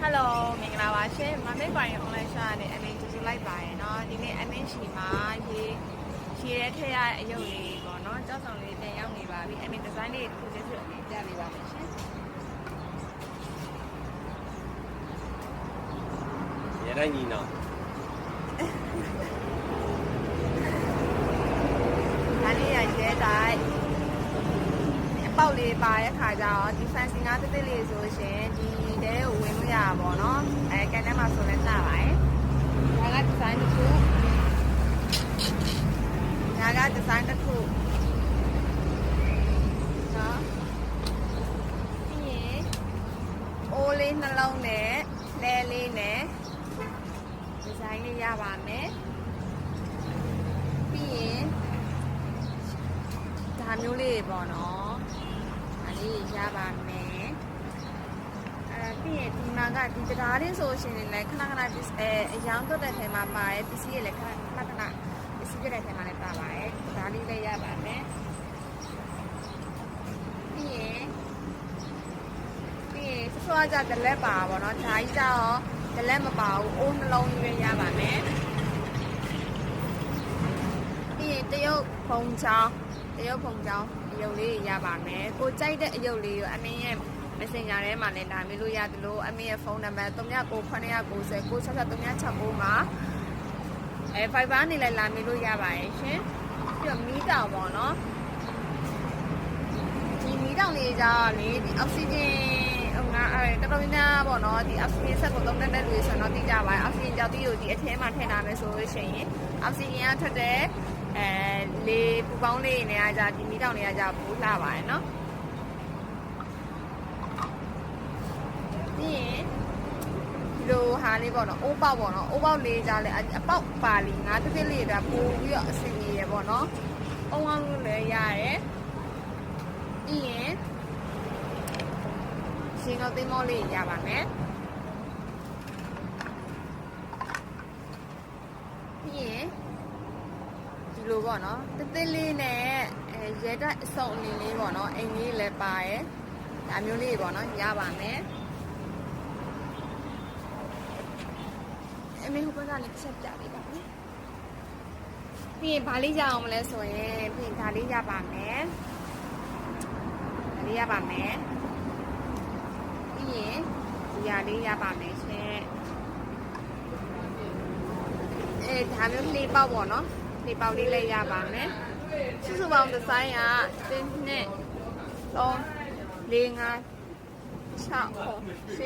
Hello မင်္ဂလာပါရှင်မမေပိုင် online shop နဲ့အမင်းကြိုဆိုလိုက်ပါရယ်เนาะဒီနေ့အမင်းရှိမှာရေရဲထည့်ရတဲ့အယုတ်လေးပေါ့เนาะကြောက်ဆောင်လေးပြန်ရောက်နေပါပြီအမင်းဒီဇိုင်းလေးတစ်ခုချင်းစီအမင်းပြပေးပါမယ်ရှင်ရဲတိုင်းညီနောင်ဒါလေးရရဲတိုင်းအပေါက်လေးပါတဲ့ခါကျတော့ဒီ fancy ငါးတစ်တစ်လေးဆိုရှင်ဒီတဲကိုဝင်လို့ရတာပေါ့နော်ကန်ထဲမှာဆိုလဲနှာပါတယ်ဒါကဒီဇိုင်းတစ်ခုဒါကဒီဇိုင်းတစ်ခုနော်ပြီးရင်အိုးလေးနှလုံးနဲ့လဲလေးနဲ့ဒီဇိုင်းလေးရပါမယ်ပြီးရင်ဒါမျိုးလေးပေါ့နော်အဲ့ဒီရပါမယ်ပြီးရင်ဒီမှာကဒီတရားရင်းဆိုရှင်လည်းခဏခဏအယောင်တော့တဲ့ထဲမှာပါတယ်ပစ္စည်းတွေလည်းခဏခဏပစ္စည်းတွေထဲမှာလည်းပါပါတယ်ဒါလေးလည်းရပါမယ်ပြီးရင်စောကြတဲ့လက်ပါပေါ့နော်ဒါကြီးကြတော့ဒလက်မပါဘူးအိုးနှလုံးကြီးပဲရပါမယ်ပြီးရင်တရုတ်ဖုံချောင်းအယုတ်လေးရပါမယ်ကိုကြိုက်တဲ့အယုတ်လေးကိုအမင်းရဲ့ Messenger ထဲမှာလည်းဒါမျိုးလို့ရတယ်လို့အမင်းရဲ့ဖုန်းနံပါတ်3998909669မှာViber နေလည်းလာမျိုးလို့ရပါတယ်ရှင်ပြီးတော့မီးတောင်ပေါ့နော်ဒီမီးတောင်လေးကြတော့လေဒီအောက်ဆီဂျင်တော်တော်များပေါ့နော်ဒီအောက်ဆီဂျင်ဆက်ကိုသုံးတဲ့လူဆိုတော့သိကြပါတယ်အောက်ဆီဂျင်ကြောင့်ဒီကိုဒီအထဲမှာထည့်ထားမယ်ဆိုလို့ရှိရင်အောက်ဆီဂျင်ကထွက်တဲ့လေပူပေါင်းလေးနေရာကြဒီမီးတောင်နေရာကြဘူးလှပါတယ်နော်ပြီးရင်ဒီလိုဟာလေးပေါ့နော်အိုးပေါက်ပေါ့နော်အိုးပေါက်လေးကြလဲအပေါက်ပါလီငါတစ်တစ်လေးတော့ပို့ပြီးတော့အဆင်ပြေရပေါ့နော်အုံအောင်လို့လည်းရတယ်ပြီးရင်ရှင်ကောက်သိမ်းမောလေးရပါမယ်ပြီးရင်ဒီလိုပေါ့နော်တစ်တစ်လေးနဲ့ရဲတိုက်အစုံအနေလေးပေါ့နော်အိမ်လေးလည်းပါရဲ့ဒါမျိုးလေးပေါ့နော်ရပါမယ်အမေဟိုဘက်ကလည်းချက်ပြပေးပါမယ်ပြီးရင်ဘာလေးရအောင်မလဲဆိုရင်ပြီးရင်ဒါလေးရပါမယ်ဒါလေးရပါမယ်ပြီးရင်ဒီဟာလေးရပါမယ်ရှင်ဒါမျိုးလေးပေါက်ပေါ့နော်လေးပေါက်လေးလည်းရပါမယ်စုစုပေါင်းဒီဇိုင်းက1 2 3 4 5 6